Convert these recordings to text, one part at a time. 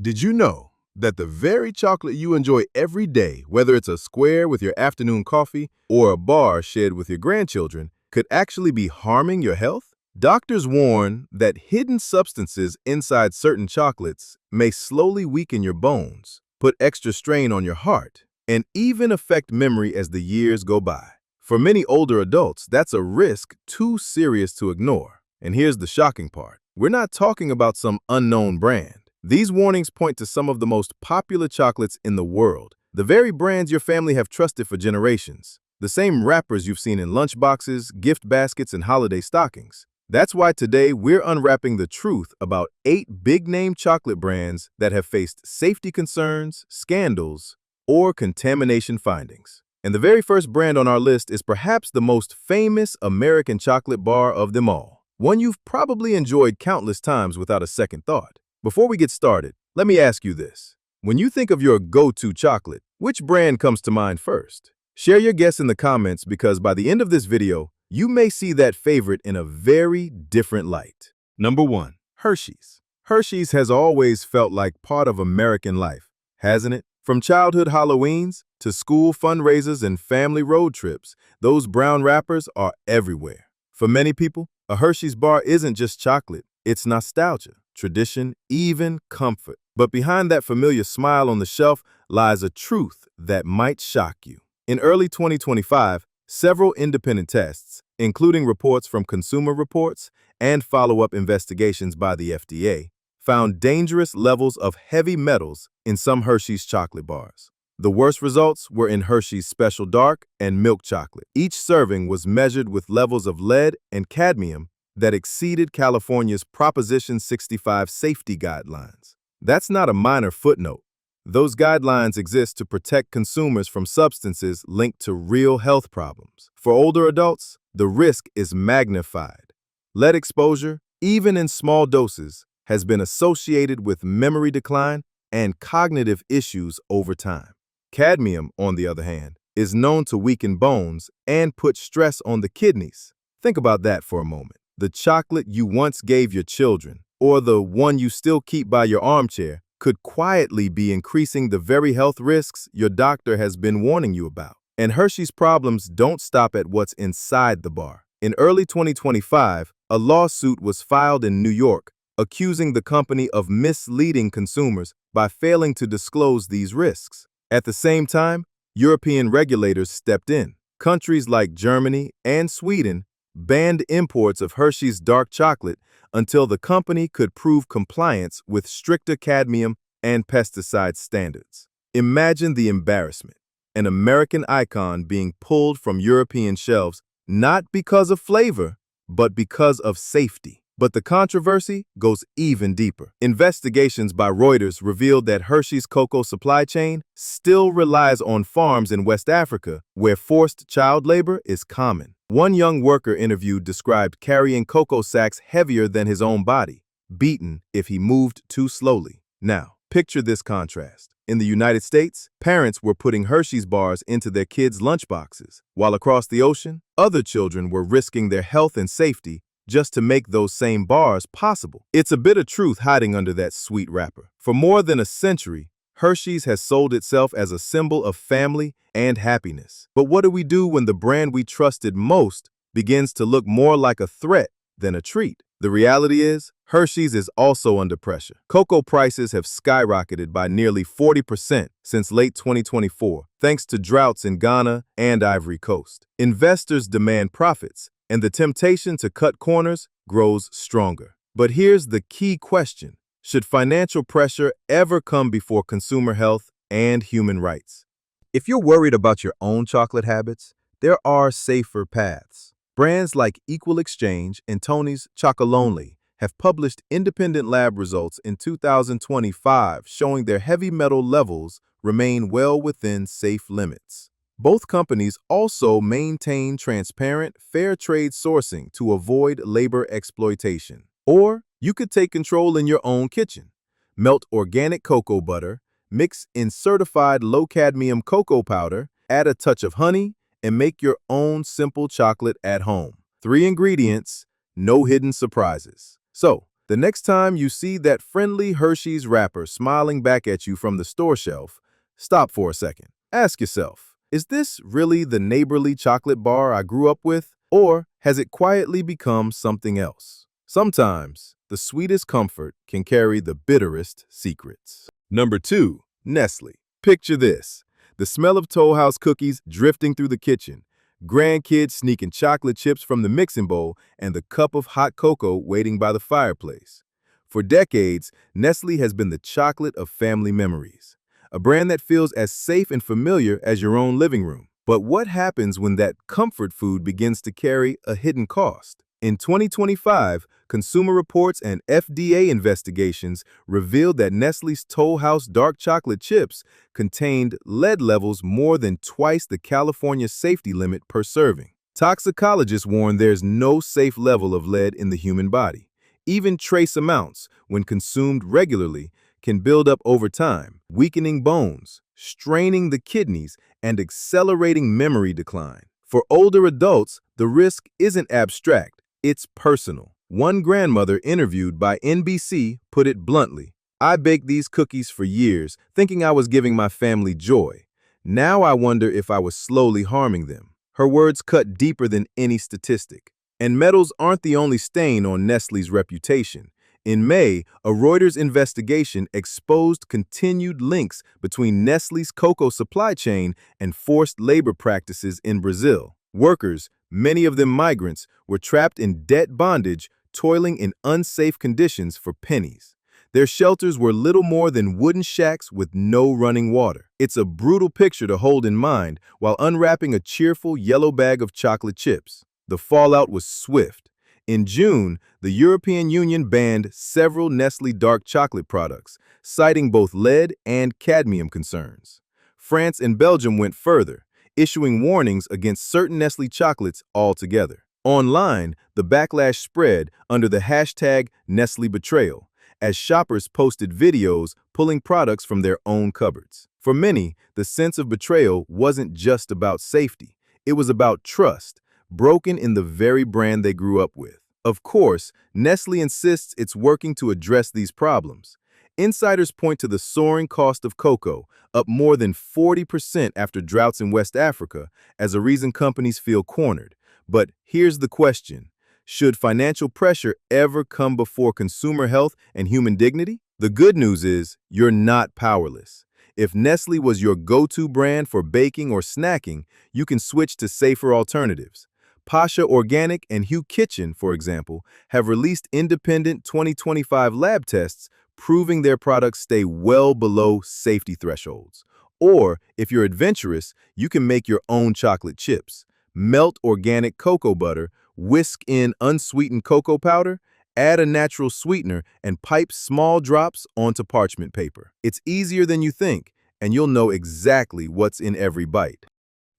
Did you know that the very chocolate you enjoy every day, whether it's a square with your afternoon coffee or a bar shared with your grandchildren, could actually be harming your health? Doctors warn that hidden substances inside certain chocolates may slowly weaken your bones, put extra strain on your heart, and even affect memory as the years go by. For many older adults, that's a risk too serious to ignore. And here's the shocking part. We're not talking about some unknown brand. These warnings point to some of the most popular chocolates in the world, the very brands your family have trusted for generations, the same wrappers you've seen in lunchboxes, gift baskets, and holiday stockings. That's why today we're unwrapping the truth about 8 big-name chocolate brands that have faced safety concerns, scandals, or contamination findings. And the very first brand on our list is perhaps the most famous American chocolate bar of them all, one you've probably enjoyed countless times without a second thought. Before we get started, let me ask you this. When you think of your go-to chocolate, which brand comes to mind first? Share your guess in the comments because by the end of this video, you may see that favorite in a very different light. Number 1. Hershey's. Hershey's has always felt like part of American life, hasn't it? From childhood Halloweens to school fundraisers and family road trips, those brown wrappers are everywhere. For many people, a Hershey's bar isn't just chocolate, it's nostalgia, tradition, even comfort. But behind that familiar smile on the shelf lies a truth that might shock you. In early 2025, several independent tests, including reports from Consumer Reports and follow-up investigations by the FDA, found dangerous levels of heavy metals in some Hershey's chocolate bars. The worst results were in Hershey's Special Dark and Milk Chocolate. Each serving was measured with levels of lead and cadmium that exceeded California's Proposition 65 safety guidelines. That's not a minor footnote. Those guidelines exist to protect consumers from substances linked to real health problems. For older adults, the risk is magnified. Lead exposure, even in small doses, has been associated with memory decline and cognitive issues over time. Cadmium, on the other hand, is known to weaken bones and put stress on the kidneys. Think about that for a moment. The chocolate you once gave your children, or the one you still keep by your armchair, could quietly be increasing the very health risks your doctor has been warning you about. And Hershey's problems don't stop at what's inside the bar. In early 2025, a lawsuit was filed in New York accusing the company of misleading consumers by failing to disclose these risks. At the same time, European regulators stepped in. Countries like Germany and Sweden banned imports of Hershey's dark chocolate until the company could prove compliance with stricter cadmium and pesticide standards. Imagine the embarrassment. An American icon being pulled from European shelves not because of flavor, but because of safety. But the controversy goes even deeper. Investigations by Reuters revealed that Hershey's cocoa supply chain still relies on farms in West Africa where forced child labor is common. One young worker interviewed described carrying cocoa sacks heavier than his own body, beaten if he moved too slowly. Now, picture this contrast. In the United States, parents were putting Hershey's bars into their kids' lunchboxes, while across the ocean, other children were risking their health and safety just to make those same bars possible. It's a bit of truth hiding under that sweet wrapper. For more than a century, Hershey's has sold itself as a symbol of family and happiness. But what do we do when the brand we trusted most begins to look more like a threat than a treat? The reality is, Hershey's is also under pressure. Cocoa prices have skyrocketed by nearly 40% since late 2024, thanks to droughts in Ghana and Ivory Coast. Investors demand profits, and the temptation to cut corners grows stronger. But here's the key question. Should financial pressure ever come before consumer health and human rights? If you're worried about your own chocolate habits, there are safer paths. Brands like Equal Exchange and Tony's Chocolonely have published independent lab results in 2025 showing their heavy metal levels remain well within safe limits. Both companies also maintain transparent, fair trade sourcing to avoid labor exploitation. Or you could take control in your own kitchen. Melt organic cocoa butter, mix in certified low-cadmium cocoa powder, add a touch of honey, and make your own simple chocolate at home. 3 ingredients, no hidden surprises. So, The next time you see that friendly Hershey's wrapper smiling back at you from the store shelf, stop for a second. Ask yourself, is this really the neighborly chocolate bar I grew up with, or has it quietly become something else? Sometimes, the sweetest comfort can carry the bitterest secrets. Number 2. Nestle. Picture this. The smell of Toll House cookies drifting through the kitchen, grandkids sneaking chocolate chips from the mixing bowl, and the cup of hot cocoa waiting by the fireplace. For decades, Nestle has been the chocolate of family memories, a brand that feels as safe and familiar as your own living room. But what happens when that comfort food begins to carry a hidden cost? In 2025, Consumer Reports and FDA investigations revealed that Nestle's Toll House dark chocolate chips contained lead levels more than twice the California safety limit per serving. Toxicologists warn there's no safe level of lead in the human body. Even trace amounts, when consumed regularly, can build up over time, weakening bones, straining the kidneys, and accelerating memory decline. For older adults, the risk isn't abstract. It's personal. One grandmother interviewed by NBC put it bluntly, "I baked these cookies for years, thinking I was giving my family joy. Now I wonder if I was slowly harming them." Her words cut deeper than any statistic. And metals aren't the only stain on Nestle's reputation. In May, a Reuters investigation exposed continued links between Nestle's cocoa supply chain and forced labor practices in Brazil. Workers, many of them migrants, were trapped in debt bondage, toiling in unsafe conditions for pennies. Their shelters were little more than wooden shacks with no running water. It's a brutal picture to hold in mind while unwrapping a cheerful yellow bag of chocolate chips. The fallout was swift. In June, the European Union banned several Nestle dark chocolate products, citing both lead and cadmium concerns. France and Belgium went further, issuing warnings against certain Nestle chocolates altogether. Online, the backlash spread under the hashtag Nestle Betrayal, as shoppers posted videos pulling products from their own cupboards. For many, the sense of betrayal wasn't just about safety. It was about trust, broken in the very brand they grew up with. Of course, Nestle insists it's working to address these problems. Insiders point to the soaring cost of cocoa, up more than 40% after droughts in West Africa, as a reason companies feel cornered. But here's the question. Should financial pressure ever come before consumer health and human dignity? The good news is you're not powerless. If Nestle was your go-to brand for baking or snacking, you can switch to safer alternatives. Pasha Organic and Hue Kitchen, for example, have released independent 2025 lab tests proving their products stay well below safety thresholds. Or, if you're adventurous, you can make your own chocolate chips. Melt organic cocoa butter, whisk in unsweetened cocoa powder, add a natural sweetener, and pipe small drops onto parchment paper. It's easier than you think, and you'll know exactly what's in every bite.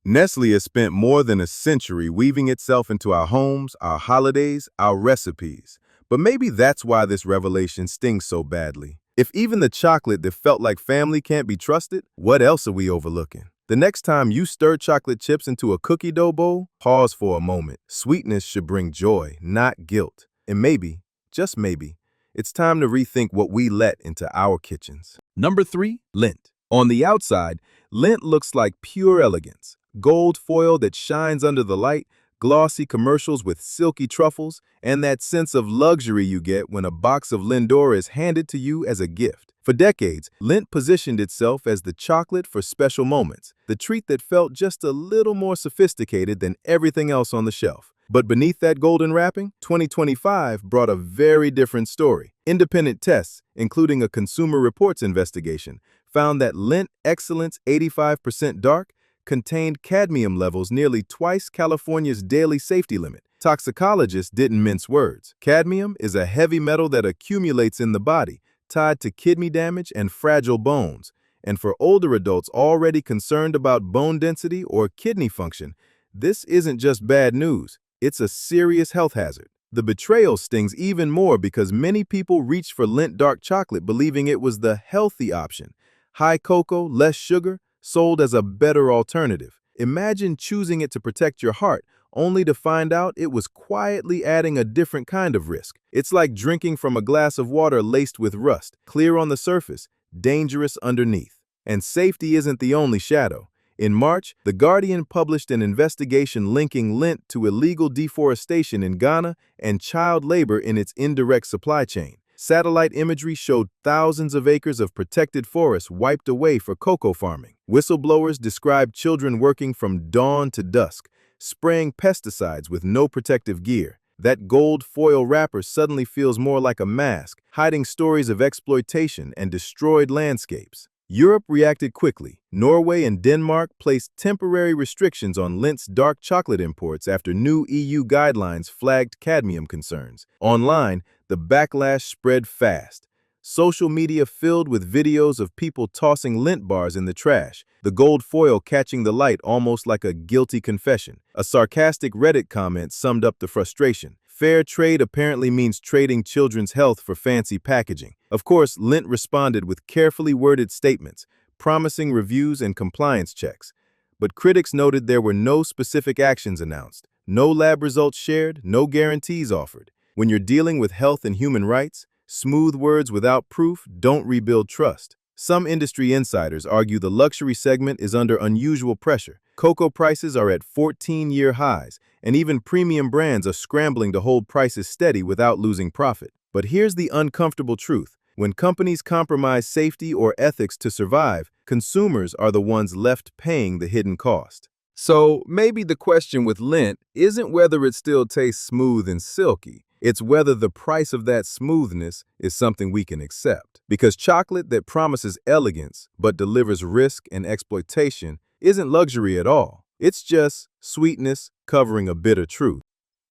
Nestle has spent more than a century weaving itself into our homes, our holidays, our recipes. But maybe that's why this revelation stings so badly. If even the chocolate that felt like family can't be trusted, what else are we overlooking? The next time you stir chocolate chips into a cookie dough bowl, pause for a moment. Sweetness should bring joy, not guilt. And maybe, just maybe, it's time to rethink what we let into our kitchens. Number 3, Lindt. On the outside, Lindt looks like pure elegance. Gold foil that shines under the light, glossy commercials with silky truffles, and that sense of luxury you get when a box of Lindor is handed to you as a gift. For decades, Lindt positioned itself as the chocolate for special moments, the treat that felt just a little more sophisticated than everything else on the shelf. But beneath that golden wrapping, 2025 brought a very different story. Independent tests, including a Consumer Reports investigation, found that Lindt Excellence 85% Dark contained cadmium levels nearly twice California's daily safety limit. Toxicologists didn't mince words. Cadmium is a heavy metal that accumulates in the body, tied to kidney damage and fragile bones. And for older adults already concerned about bone density or kidney function, this isn't just bad news, it's a serious health hazard. The betrayal stings even more because many people reached for Lindt dark chocolate believing it was the healthy option. High cocoa, less sugar, sold as a better alternative. Imagine choosing it to protect your heart, only to find out it was quietly adding a different kind of risk. It's like drinking from a glass of water laced with rust, clear on the surface, dangerous underneath. And safety isn't the only shadow. In March, The Guardian published an investigation linking Lindt to illegal deforestation in Ghana and child labor in its indirect supply chain. Satellite imagery showed thousands of acres of protected forests wiped away for cocoa farming. Whistleblowers described children working from dawn to dusk, spraying pesticides with no protective gear. That gold foil wrapper suddenly feels more like a mask, hiding stories of exploitation and destroyed landscapes. Europe reacted quickly. Norway and Denmark placed temporary restrictions on Lindt's dark chocolate imports after new EU guidelines flagged cadmium concerns. Online, the backlash spread fast. Social media filled with videos of people tossing Lindt bars in the trash, the gold foil catching the light almost like a guilty confession. A sarcastic Reddit comment summed up the frustration. Fair trade apparently means trading children's health for fancy packaging. Of course, Lindt responded with carefully worded statements, promising reviews and compliance checks. But critics noted there were no specific actions announced, no lab results shared, no guarantees offered. When you're dealing with health and human rights, smooth words without proof don't rebuild trust. Some industry insiders argue the luxury segment is under unusual pressure. Cocoa prices are at 14-year highs, and even premium brands are scrambling to hold prices steady without losing profit. But here's the uncomfortable truth. When companies compromise safety or ethics to survive, consumers are the ones left paying the hidden cost. So maybe the question with Lindt isn't whether it still tastes smooth and silky. It's whether the price of that smoothness is something we can accept. Because chocolate that promises elegance but delivers risk and exploitation isn't luxury at all. It's just sweetness covering a bitter truth.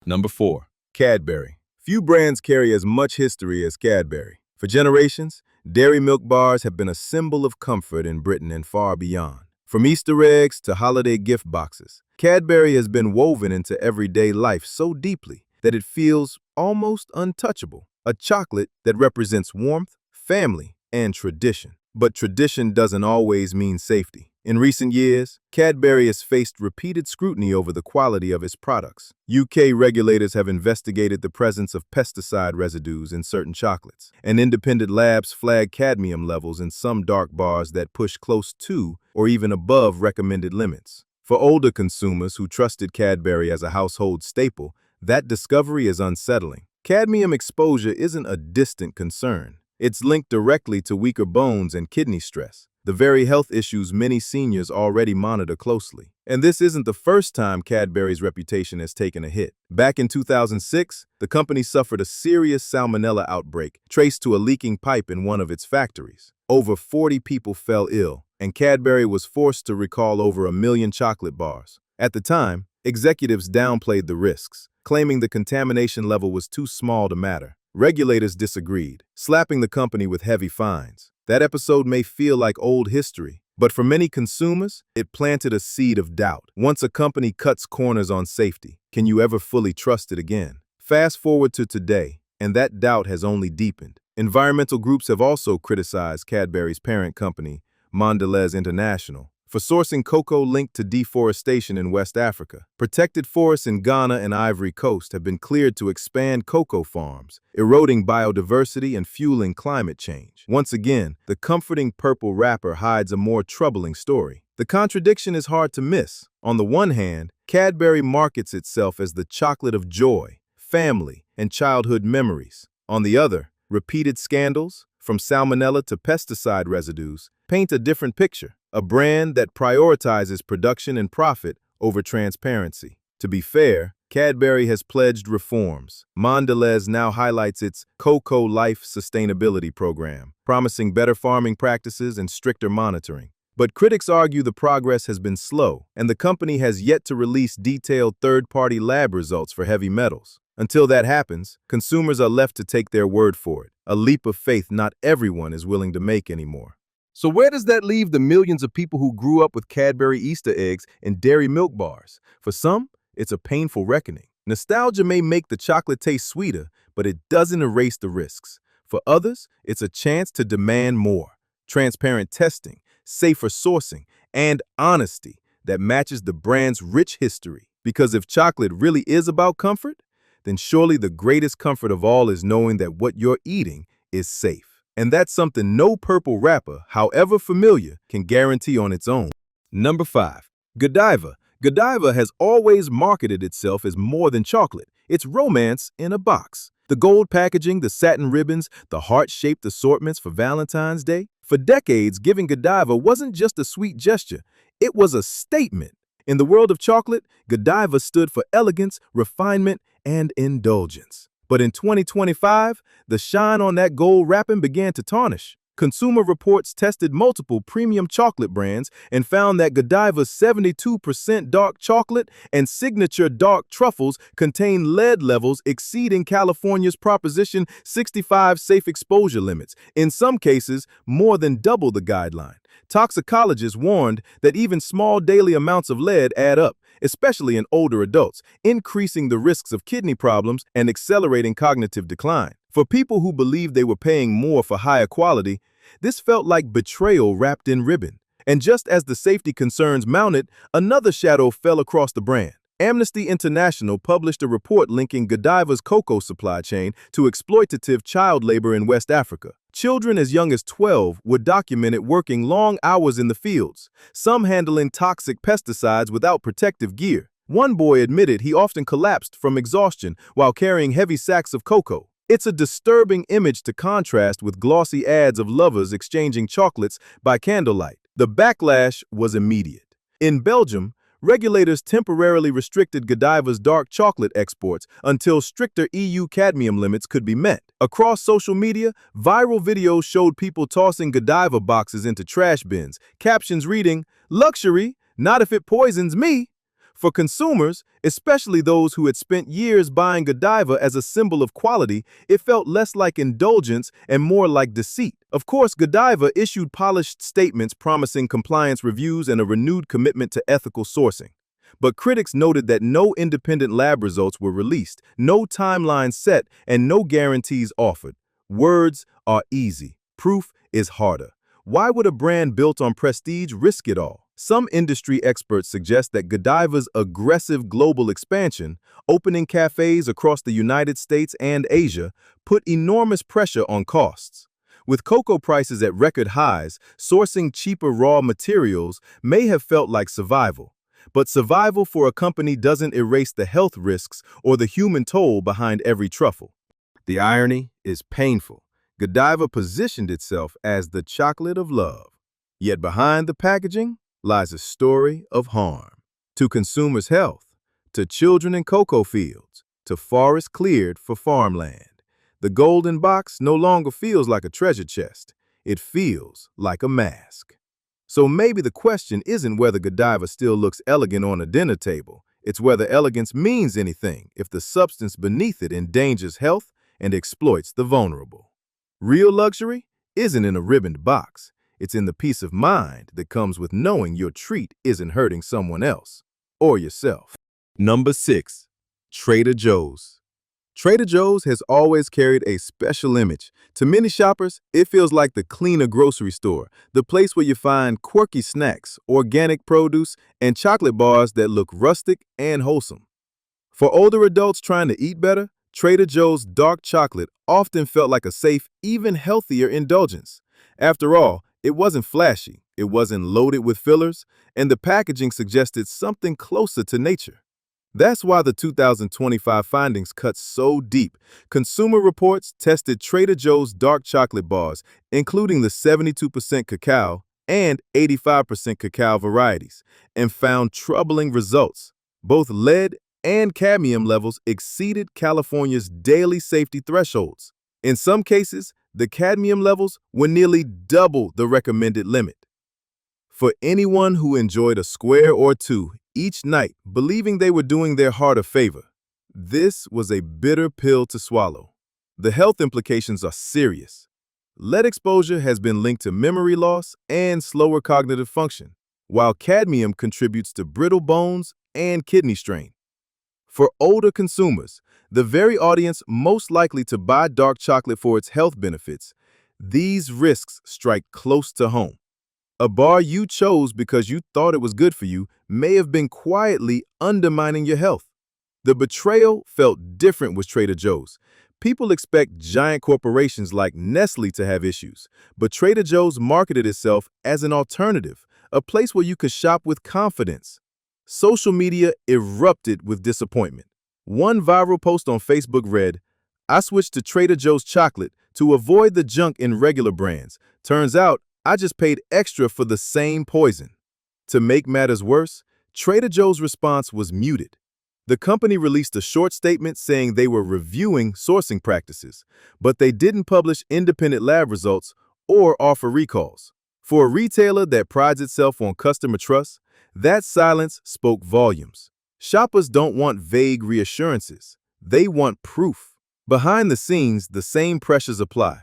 Number 4. Cadbury. Few brands carry as much history as Cadbury. For generations, dairy milk bars have been a symbol of comfort in Britain and far beyond. From Easter eggs to holiday gift boxes, Cadbury has been woven into everyday life so deeply that it feels almost untouchable. A chocolate that represents warmth, family, and tradition. But tradition doesn't always mean safety. In recent years, Cadbury has faced repeated scrutiny over the quality of its products. UK regulators have investigated the presence of pesticide residues in certain chocolates, and independent labs flagged cadmium levels in some dark bars that push close to or even above recommended limits. For older consumers who trusted Cadbury as a household staple, that discovery is unsettling. Cadmium exposure isn't a distant concern. It's linked directly to weaker bones and kidney stress, the very health issues many seniors already monitor closely. And this isn't the first time Cadbury's reputation has taken a hit. Back in 2006, the company suffered a serious salmonella outbreak traced to a leaking pipe in one of its factories. Over 40 people fell ill, and Cadbury was forced to recall over 1 million chocolate bars. At the time, executives downplayed the risks, claiming the contamination level was too small to matter. Regulators disagreed, slapping the company with heavy fines. That episode may feel like old history, but for many consumers, it planted a seed of doubt. Once a company cuts corners on safety, can you ever fully trust it again? Fast forward to today, and that doubt has only deepened. Environmental groups have also criticized Cadbury's parent company, Mondelez International, for sourcing cocoa linked to deforestation in West Africa. Protected forests in Ghana and Ivory Coast have been cleared to expand cocoa farms, eroding biodiversity and fueling climate change. Once again, the comforting purple wrapper hides a more troubling story. The contradiction is hard to miss. On the one hand, Cadbury markets itself as the chocolate of joy, family, and childhood memories. On the other, repeated scandals, from salmonella to pesticide residues, paint a different picture. A brand that prioritizes production and profit over transparency. To be fair, Cadbury has pledged reforms. Mondelez now highlights its Cocoa Life sustainability program, promising better farming practices and stricter monitoring. But critics argue the progress has been slow, and the company has yet to release detailed third-party lab results for heavy metals. Until that happens, consumers are left to take their word for it, a leap of faith not everyone is willing to make anymore. So where does that leave the millions of people who grew up with Cadbury Easter eggs and dairy milk bars? For some, it's a painful reckoning. Nostalgia may make the chocolate taste sweeter, but it doesn't erase the risks. For others, it's a chance to demand more. Transparent testing, safer sourcing, and honesty that matches the brand's rich history. Because if chocolate really is about comfort, then surely the greatest comfort of all is knowing that what you're eating is safe. And that's something no purple wrapper, however familiar, can guarantee on its own. Number 5. Godiva. Godiva has always marketed itself as more than chocolate. It's romance in a box. The gold packaging, the satin ribbons, the heart-shaped assortments for Valentine's Day. For decades, giving Godiva wasn't just a sweet gesture. It was a statement. In the world of chocolate, Godiva stood for elegance, refinement, and indulgence. But in 2025, the shine on that gold wrapping began to tarnish. Consumer Reports tested multiple premium chocolate brands and found that Godiva's 72% dark chocolate and signature dark truffles contain lead levels exceeding California's Proposition 65 safe exposure limits, in some cases more than double the guideline. Toxicologists warned that even small daily amounts of lead add up, especially in older adults, increasing the risks of kidney problems and accelerating cognitive decline. For people who believed they were paying more for higher quality, this felt like betrayal wrapped in ribbon. And just as the safety concerns mounted, another shadow fell across the brand. Amnesty International published a report linking Godiva's cocoa supply chain to exploitative child labor in West Africa. Children as young as 12 were documented working long hours in the fields, some handling toxic pesticides without protective gear. One boy admitted he often collapsed from exhaustion while carrying heavy sacks of cocoa. It's a disturbing image to contrast with glossy ads of lovers exchanging chocolates by candlelight. The backlash was immediate. In Belgium, regulators temporarily restricted Godiva's dark chocolate exports until stricter EU cadmium limits could be met. Across social media, viral videos showed people tossing Godiva boxes into trash bins, captions reading, "Luxury, not if it poisons me." For consumers, especially those who had spent years buying Godiva as a symbol of quality, it felt less like indulgence and more like deceit. Of course, Godiva issued polished statements promising compliance reviews and a renewed commitment to ethical sourcing. But critics noted that no independent lab results were released, no timeline set, and no guarantees offered. Words are easy. Proof is harder. Why would a brand built on prestige risk it all? Some industry experts suggest that Godiva's aggressive global expansion, opening cafes across the United States and Asia, put enormous pressure on costs. With cocoa prices at record highs, sourcing cheaper raw materials may have felt like survival. But survival for a company doesn't erase the health risks or the human toll behind every truffle. The irony is painful. Godiva positioned itself as the chocolate of love. Yet behind the packaging lies a story of harm. To consumers' health, to children in cocoa fields, to forests cleared for farmland. The golden box no longer feels like a treasure chest. It feels like a mask. So maybe the question isn't whether Godiva still looks elegant on a dinner table. It's whether elegance means anything if the substance beneath it endangers health and exploits the vulnerable. Real luxury isn't in a ribboned box. It's in the peace of mind that comes with knowing your treat isn't hurting someone else or yourself. Number 6. Trader Joe's. Trader Joe's has always carried a special image. To many shoppers, it feels like the cleaner grocery store, the place where you find quirky snacks, organic produce, and chocolate bars that look rustic and wholesome. For older adults trying to eat better, Trader Joe's dark chocolate often felt like a safe, even healthier indulgence. After all, it wasn't flashy, it wasn't loaded with fillers, and the packaging suggested something closer to nature. That's why the 2025 findings cut so deep. Consumer Reports tested Trader Joe's dark chocolate bars, including the 72% cacao and 85% cacao varieties, and found troubling results. Both lead and cadmium levels exceeded California's daily safety thresholds. In some cases, the cadmium levels were nearly double the recommended limit. For anyone who enjoyed a square or two each night, believing they were doing their heart a favor, this was a bitter pill to swallow. The health implications are serious. Lead exposure has been linked to memory loss and slower cognitive function, while cadmium contributes to brittle bones and kidney strain. For older consumers, the very audience most likely to buy dark chocolate for its health benefits, these risks strike close to home. A bar you chose because you thought it was good for you may have been quietly undermining your health. The betrayal felt different with Trader Joe's. People expect giant corporations like Nestle to have issues, but Trader Joe's marketed itself as an alternative, a place where you could shop with confidence. Social media erupted with disappointment. One viral post on Facebook read, "I switched to Trader Joe's chocolate to avoid the junk in regular brands. Turns out I just paid extra for the same poison." To make matters worse, Trader Joe's response was muted. The company released a short statement saying they were reviewing sourcing practices, but they didn't publish independent lab results or offer recalls. For a retailer that prides itself on customer trust, that silence spoke volumes. Shoppers don't want vague reassurances. They want proof. Behind the scenes, the same pressures apply.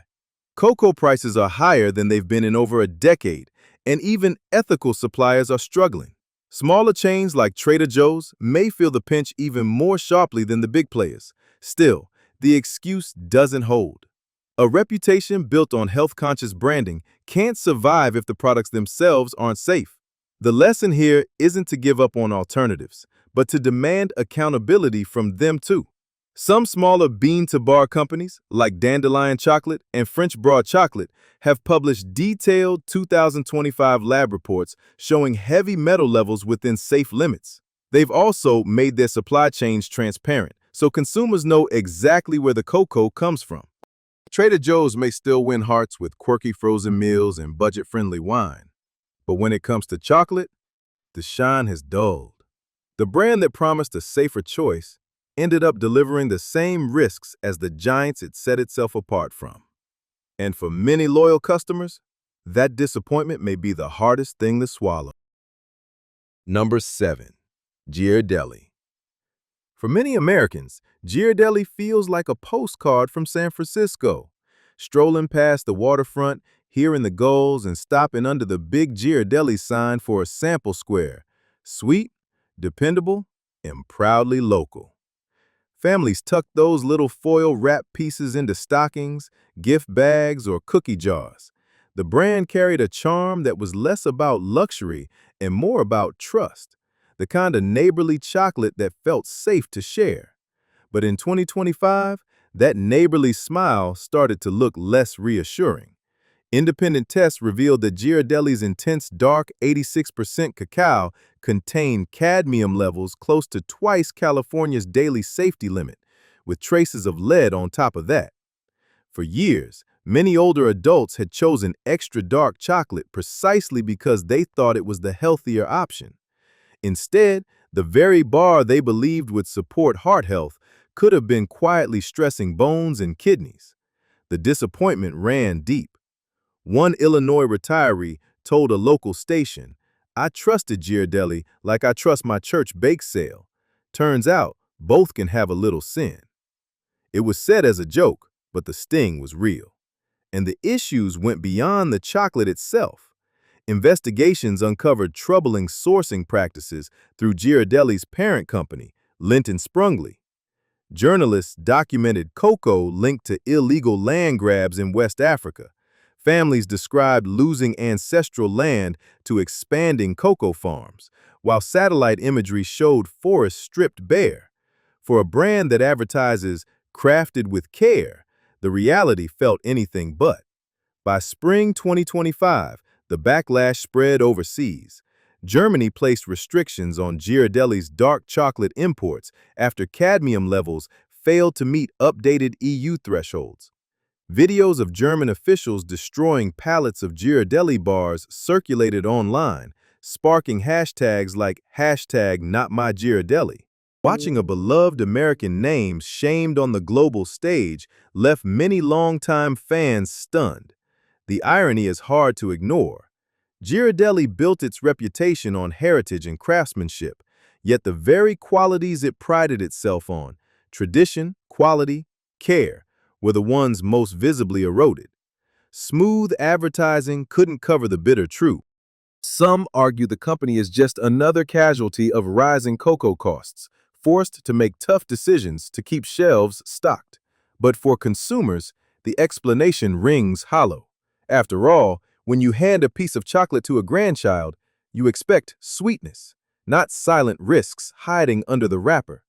Cocoa prices are higher than they've been in over a decade, and even ethical suppliers are struggling. Smaller chains like Trader Joe's may feel the pinch even more sharply than the big players. Still, the excuse doesn't hold. A reputation built on health-conscious branding can't survive if the products themselves aren't safe. The lesson here isn't to give up on alternatives, but to demand accountability from them too. Some smaller bean-to-bar companies, like Dandelion Chocolate and French Broad Chocolate, have published detailed 2025 lab reports showing heavy metal levels within safe limits. They've also made their supply chains transparent, so consumers know exactly where the cocoa comes from. Trader Joe's may still win hearts with quirky frozen meals and budget-friendly wine, but when it comes to chocolate, the shine has dulled. The brand that promised a safer choice ended up delivering the same risks as the giants it set itself apart from. And for many loyal customers, that disappointment may be the hardest thing to swallow. Number 7. Ghirardelli. For many Americans, Ghirardelli feels like a postcard from San Francisco. Strolling past the waterfront, hearing the gulls, and stopping under the big Ghirardelli sign for a sample square. Sweet, dependable, and proudly local. Families tuck those little foil wrap pieces into stockings, gift bags, or cookie jars. The brand carried a charm that was less about luxury and more about trust, the kind of neighborly chocolate that felt safe to share. But in 2025, that neighborly smile started to look less reassuring. Independent tests revealed that Ghirardelli's intense dark 86% cacao contained cadmium levels close to twice California's daily safety limit, with traces of lead on top of that. For years, many older adults had chosen extra dark chocolate precisely because they thought it was the healthier option. Instead, the very bar they believed would support heart health could have been quietly stressing bones and kidneys. The disappointment ran deep. One Illinois retiree told a local station, "I trusted Ghirardelli like I trust my church bake sale. Turns out, both can have a little sin." It was said as a joke, but the sting was real. And the issues went beyond the chocolate itself. Investigations uncovered troubling sourcing practices through Ghirardelli's parent company, Lindt and Sprungli. Journalists documented cocoa linked to illegal land grabs in West Africa. Families described losing ancestral land to expanding cocoa farms, while satellite imagery showed forests stripped bare. For a brand that advertises crafted with care, the reality felt anything but. By spring 2025, the backlash spread overseas. Germany placed restrictions on Ghirardelli's dark chocolate imports after cadmium levels failed to meet updated EU thresholds. Videos of German officials destroying pallets of Ghirardelli bars circulated online, sparking hashtags like #NotMyGhirardelli. Watching a beloved American name shamed on the global stage left many longtime fans stunned. The irony is hard to ignore. Ghirardelli built its reputation on heritage and craftsmanship, yet the very qualities it prided itself on, tradition, quality, care, were the ones most visibly eroded. Smooth advertising couldn't cover the bitter truth. Some argue the company is just another casualty of rising cocoa costs, forced to make tough decisions to keep shelves stocked. But for consumers, the explanation rings hollow. After all, When you hand a piece of chocolate to a grandchild, you expect sweetness, not silent risks hiding under the wrapper.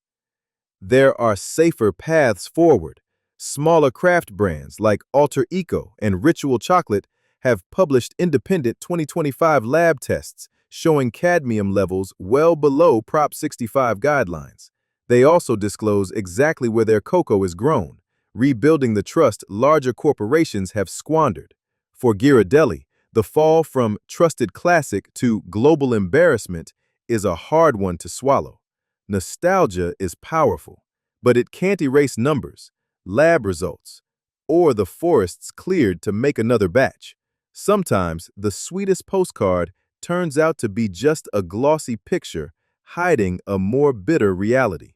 There are safer paths forward. Smaller craft brands like Alter Eco and Ritual Chocolate have published independent 2025 lab tests showing cadmium levels well below Prop 65 guidelines. They also disclose exactly where their cocoa is grown, rebuilding the trust larger corporations have squandered. For Ghiradelli, the fall from trusted classic to global embarrassment is a hard one to swallow. Nostalgia is powerful, but it can't erase numbers, lab results, or the forests cleared to make another batch. Sometimes the sweetest postcard turns out to be just a glossy picture hiding a more bitter reality.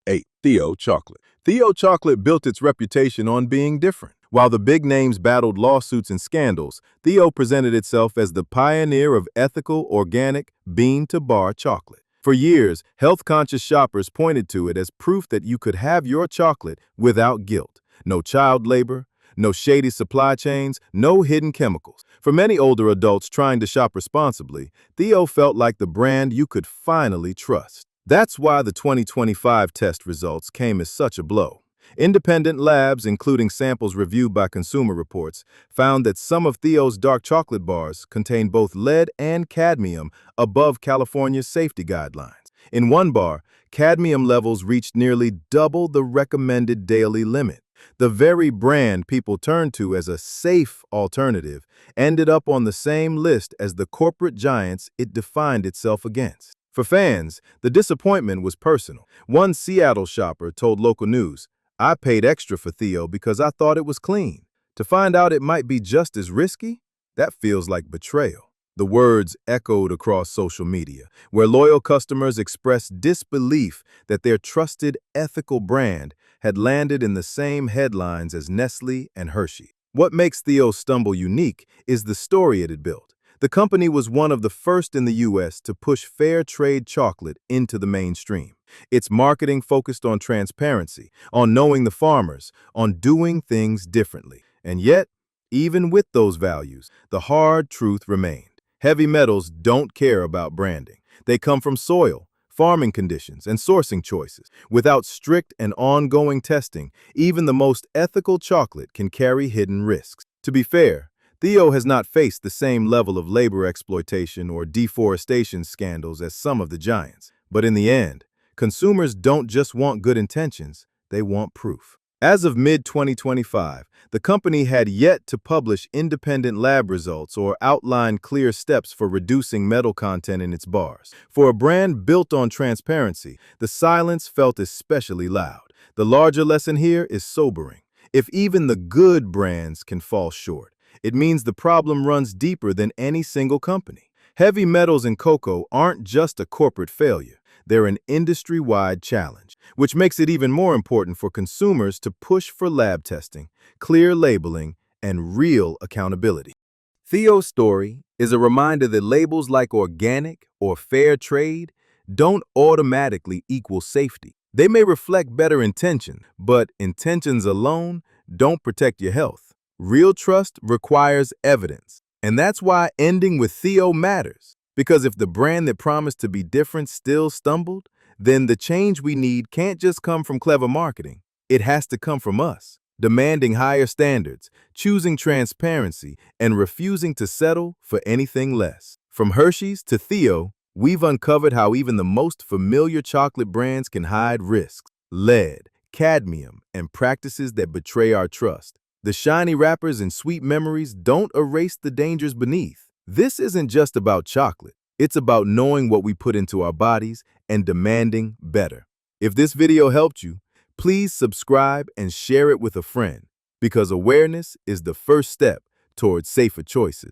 8. Theo Chocolate. Theo Chocolate built its reputation on being different. While the big names battled lawsuits and scandals, Theo presented itself as the pioneer of ethical, organic, bean-to-bar chocolate. For years, health-conscious shoppers pointed to it as proof that you could have your chocolate without guilt. No child labor, no shady supply chains, no hidden chemicals. For many older adults trying to shop responsibly, Theo felt like the brand you could finally trust. That's why the 2025 test results came as such a blow. Independent labs, including samples reviewed by Consumer Reports, found that some of Theo's dark chocolate bars contain both lead and cadmium above California's safety guidelines. In one bar, cadmium levels reached nearly double the recommended daily limit. The very brand people turned to as a safe alternative ended up on the same list as the corporate giants it defined itself against. For fans, the disappointment was personal. One Seattle shopper told local news, "I paid extra for Theo because I thought it was clean. To find out it might be just as risky? That feels like betrayal." The words echoed across social media, where loyal customers expressed disbelief that their trusted, ethical brand had landed in the same headlines as Nestle and Hershey. What makes Theo's stumble unique is the story it had built. The company was one of the first in the U.S. to push fair trade chocolate into the mainstream. Its marketing focused on transparency, on knowing the farmers, on doing things differently. And yet, even with those values, the hard truth remained. Heavy metals don't care about branding. They come from soil, farming conditions, and sourcing choices. Without strict and ongoing testing, even the most ethical chocolate can carry hidden risks. To be fair, Theo has not faced the same level of labor exploitation or deforestation scandals as some of the giants. But in the end, consumers don't just want good intentions, they want proof. As of mid-2025, the company had yet to publish independent lab results or outline clear steps for reducing metal content in its bars. For a brand built on transparency, the silence felt especially loud. The larger lesson here is sobering. If even the good brands can fall short, it means the problem runs deeper than any single company. Heavy metals in cocoa aren't just a corporate failure. They're an industry-wide challenge, which makes it even more important for consumers to push for lab testing, clear labeling, and real accountability. Theo's story is a reminder that labels like organic or fair trade don't automatically equal safety. They may reflect better intention, but intentions alone don't protect your health. Real trust requires evidence, and that's why ending with Theo matters. Because if the brand that promised to be different still stumbled, then the change we need can't just come from clever marketing. It has to come from us, demanding higher standards, choosing transparency, and refusing to settle for anything less. From Hershey's to Theo, we've uncovered how even the most familiar chocolate brands can hide risks, lead, cadmium, and practices that betray our trust. The shiny wrappers and sweet memories don't erase the dangers beneath. This isn't just about chocolate. It's about knowing what we put into our bodies and demanding better. If this video helped you, please subscribe and share it with a friend, because awareness is the first step towards safer choices.